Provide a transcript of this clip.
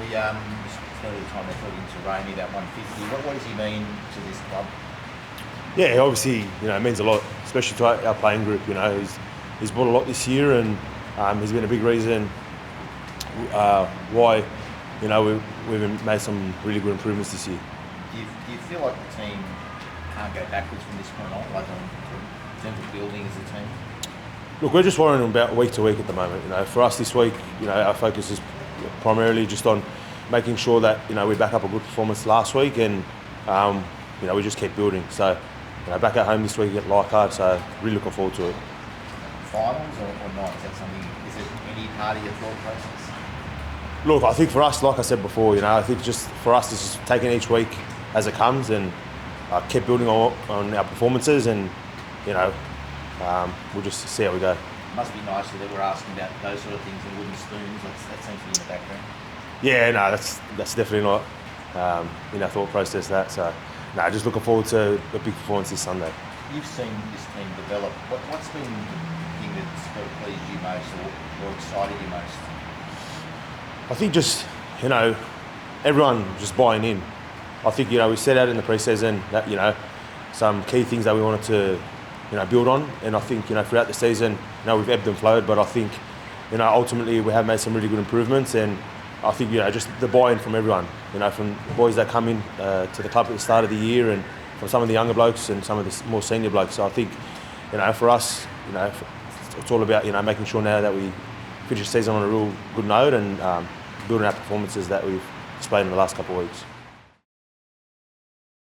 It's the time they're talking to Rainey, that 150. What does he mean to this club? Yeah, obviously, it means a lot, especially to our playing group. He's brought a lot this year, and he's been a big reason why, we've made some really good improvements this year. Do you feel like the team can't go backwards from this point on, like in terms of building as a team? Look, we're just worrying about week to week at the moment. For us this week, our focus is primarily just on making sure that we back up a good performance last week, and we just keep building. So, back at home this week at Leichhardt, so really looking forward to it. Finals or not? Is that something? Is it any part of your thought process? Look, I think for us, like I said before, I think just for us, it's just taking each week as it comes, and keep building on our performances, and we'll just see how we go. It must be nicer that we're asking about those sort of things and wooden spoons. That seems to be in the background. Yeah, no, that's definitely not in our thought process. So, just looking forward to a big performance this Sunday. You've seen this team develop. What's been the thing that's sort of pleased you most or excited you most? I think just, everyone just buying in. I think, we set out in the pre-season that, some key things that we wanted to, build on. And I think, throughout the season, we've ebbed and flowed, but I think, ultimately we have made some really good improvements. And I think, just the buy-in from everyone, from the boys that come in to the club at the start of the year, and from some of the younger blokes and some of the more senior blokes. So I think, for us, it's all about, making sure now that we finish the season on a real good note, and building our performances that we've displayed in the last couple of weeks.